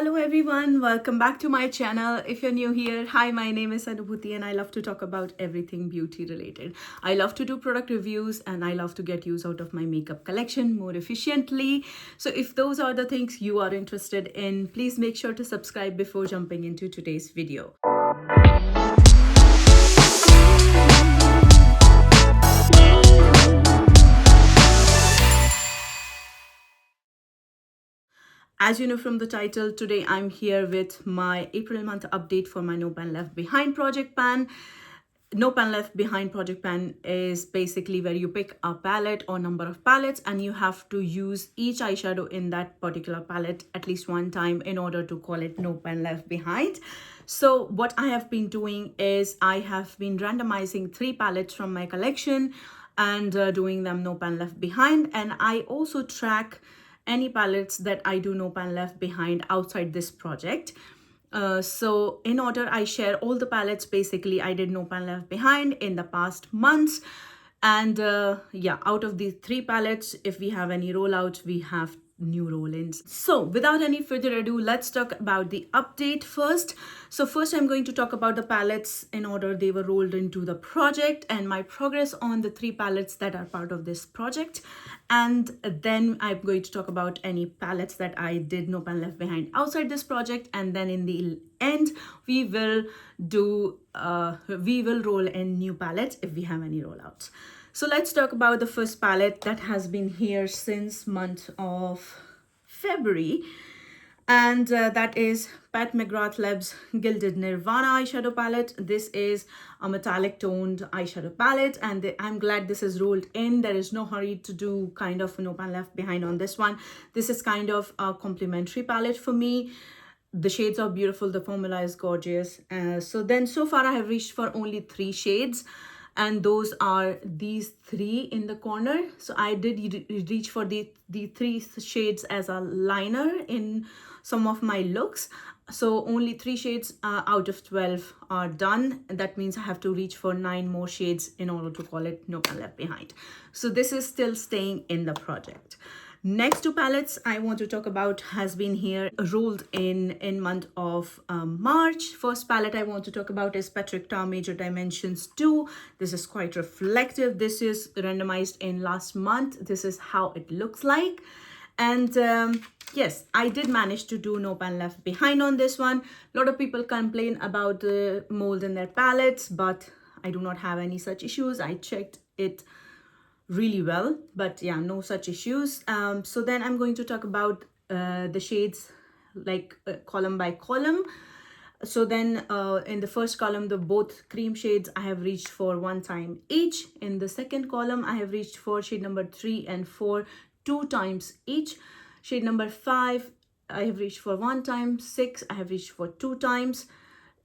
Hello everyone, welcome back to my channel. If you're new here, hi, my name is Anubhuti and I love to talk about everything beauty related. I love to do product reviews and I love to get use out of my makeup collection more efficiently. So if those are the things you are interested in, please make sure to subscribe before jumping into today's video. As you know from the title, today I'm here with my April month update for my No Pan Left Behind project pan. No Pan Left Behind project pan is basically where you pick a palette or number of palettes and you have to use each eyeshadow in that particular palette at least one time in order to call it No Pan Left Behind. So what I have been doing is I have been randomizing 3 palettes from my collection and doing them No Pan Left Behind, and I also track any palettes that I do No Pan Left Behind outside this project. So in order, I share all the palettes basically I did No Pan Left Behind in the past months. And yeah, out of these 3 palettes, if we have any rollouts, we have new roll-ins. So without any further ado, let's talk about the update first. So first I'm going to talk about the palettes in order they were rolled into the project and my progress on the 3 palettes that are part of this project. And then I'm going to talk about any palettes that I did No Pan Left Behind outside this project. And then in the end, we will roll in new palettes if we have any rollouts. So let's talk about the first palette that has been here since month of February. And that is Pat McGrath Labs Gilded Nirvana eyeshadow palette. This is a metallic toned eyeshadow palette and I'm glad this is rolled in. There is no hurry to do kind of No Pan Left Behind on this one. This is kind of a complimentary palette for me. The shades are beautiful, the formula is gorgeous. So far I have reached for only 3 shades. And those are these 3 in the corner. So I did reach for the 3 shades as a liner in some of my looks. So only 3 shades out of 12 are done. And that means I have to reach for 9 more shades in order to call it No Pan Left Behind. So this is still staying in the project. Next 2 palettes I want to talk about has been here rolled in month of March. First palette I want to talk about is Patrick Ta Major Dimensions 2. This is quite reflective. This is randomized in last month. This is how it looks like. And yes, I did manage to do No Pan Left Behind on this one. A lot of people complain about the mold in their palettes, but I do not have any such issues. I checked it really well, but yeah, no such issues. So then I'm going to talk about the shades like column by column. So then in the first column, the both cream shades I have reached for 1 time each. In the second column, I have reached for shade number 3 and 4 2 times each. Shade number 5 I have reached for 1 time. 6 I have reached for 2 times.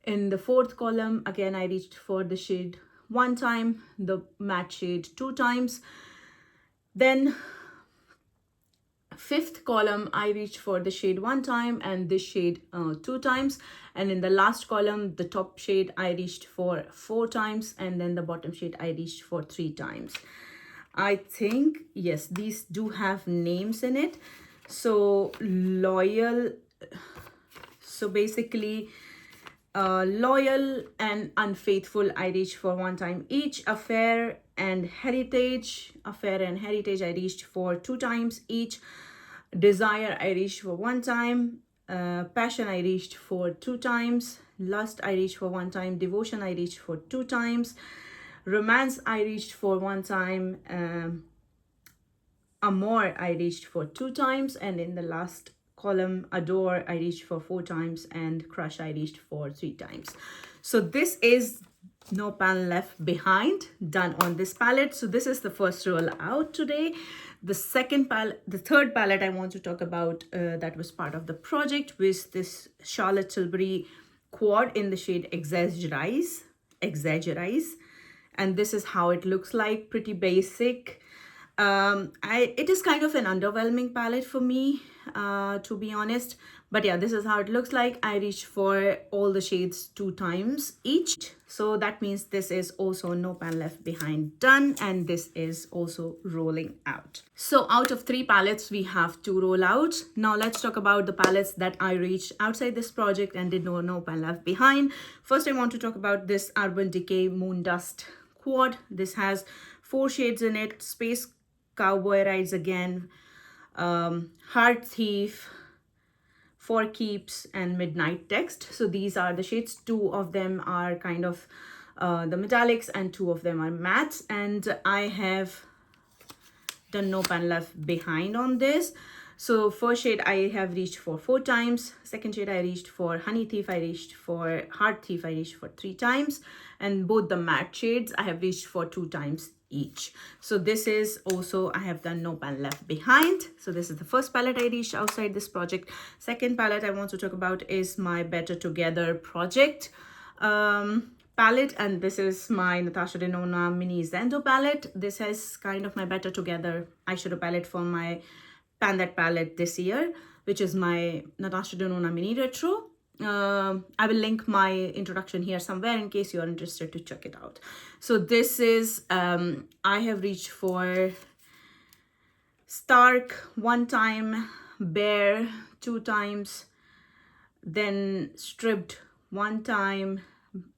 In the 4th column, again I reached for the shade 1 time, the matte shade 2 times. Then 5th column I reached for the shade 1 time and this shade 2 times. And in the last column, the top shade I reached for 4 times and then the bottom shade I reached for 3 times. I think, yes, these do have names in it. So Loyal, so basically Loyal and Unfaithful I reached for 1 time each. Affair and Heritage I reached for 2 times each. Desire I reached for 1 time. Passion I reached for 2 times. Lust I reached for 1 time. Devotion I reached for 2 times. Romance I reached for 1 time. Amor I reached for 2 times, and in the last column, Adore I reached for 4 times and Crush I reached for 3 times. So this is No Pan Left Behind done on this palette. So this is the first roll out today. The third palette I want to talk about that was part of the project was this Charlotte Tilbury quad in the shade Exaggerize. And this is how it looks like, pretty basic. It is kind of an underwhelming palette for me. to be honest. But yeah, this is how it looks like. I reached for all the shades 2 times each. So that means this is also no pan left behind done, and this is also rolling out. So out of 3 palettes, we have 2 rollouts. Now let's talk about the palettes that I reached outside this project and did no pan left behind. First, I want to talk about this Urban Decay Moon Dust Quad. This has 4 shades in it: Space Cowboy Rides Again, Heart Thief, For Keeps, and Midnight Text. So these are the shades. 2 of them are kind of the metallics and 2 of them are mattes, and I have done no pan left behind on this. So first shade I have reached for 4 times, second shade I reached for Honey Thief, I reached for Heart Thief, I reached for 3 times, and both the matte shades I have reached for 2 times each. So this is also, I have done no pan left behind. So this is the first palette I reached outside this project. Second palette I want to talk about is my Better Together project palette, and this is my Natasha Denona Mini Zendo palette. This is kind of my Better Together eyeshadow palette for my Pan That palette this year, which is my Natasha Denona Mini Retro. I will link my introduction here somewhere in case you are interested to check it out. So this is, I have reached for Stark 1 time, Bare 2 times, then Stripped 1 time,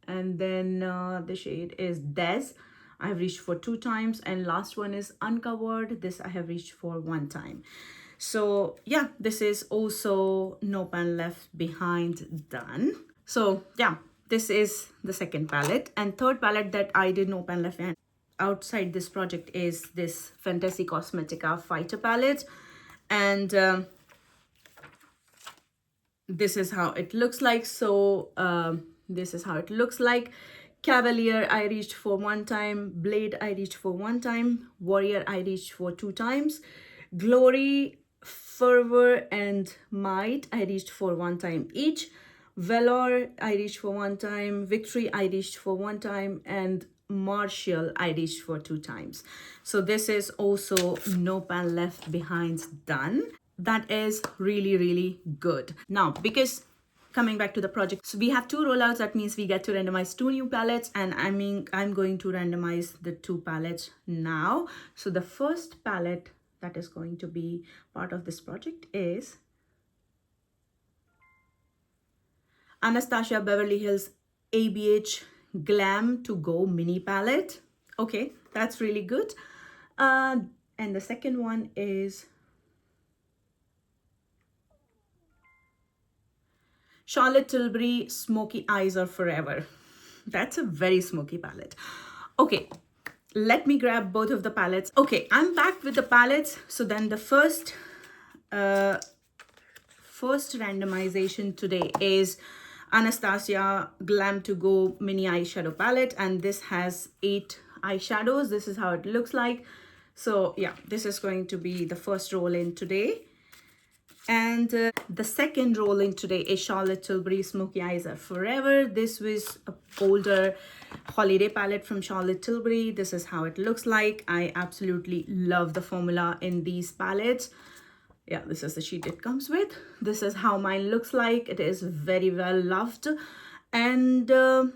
and then the shade is Des. I have reached for 2 times, and last one is Uncovered. This I have reached for 1 time. So yeah, this is also no pan left behind done. So yeah, this is the second palette. And third palette that I did no pan left behind outside this project is this Fantasy Cosmetica Fighter palette. And this is how it looks like. So this is how it looks like. Cavalier I reached for 1 time, Blade I reached for 1 time, Warrior I reached for 2 times, Glory, Fervor, and Might I reached for 1 time each, Valor I reached for 1 time, Victory I reached for 1 time, and Martial I reached for 2 times. So this is also no pan left behind done. That is really, really good. Now, because coming back to the project, so we have 2 rollouts. That means we get to randomize 2 new palettes, and I'm going to randomize the 2 palettes now. So the first palette that is going to be part of this project is Anastasia Beverly Hills ABH Glam to Go Mini Palette. Okay, that's really good. And the second one is Charlotte Tilbury Smoky Eyes Are Forever. That's a very smoky palette. Okay, let me grab both of the palettes. Okay, I'm back with the palettes. So then the first randomization today is Anastasia Glam to Go Mini Eyeshadow Palette, and this has 8 eyeshadows. This is how it looks like. So yeah, this is going to be the first roll in today. And the second roll in today is Charlotte Tilbury Smoky Eyes Are Forever. This was an older holiday palette from Charlotte Tilbury. This is how it looks like. I absolutely love the formula in these palettes. Yeah, this is the sheet it comes with. This is how mine looks like. It is very well loved. And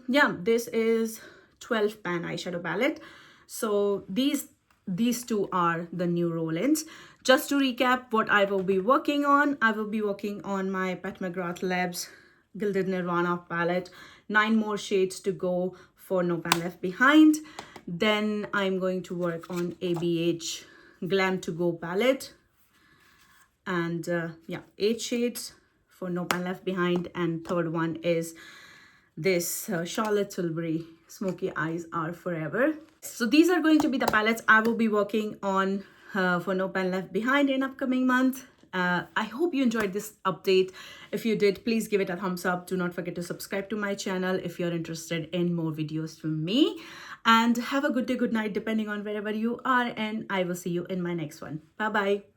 yeah, this is 12 pan eyeshadow palette. So these 2 are the new roll-ins. Just to recap what I will be working on, I will be working on my Pat McGrath Labs Gilded Nirvana palette. 9 more shades to go for no pan left behind. Then I'm going to work on ABH Glam to Go palette. And yeah, 8 shades for no pan left behind. And third one is this Charlotte Tilbury Smoky Eyes Are Forever. So these are going to be the palettes I will be working on for no pan left behind in upcoming month. I hope you enjoyed this update. If you did, please give it a thumbs up. Do not forget to subscribe to my channel if you're interested in more videos from me. And have a good day, good night, depending on wherever you are. And I will see you in my next one. Bye-bye.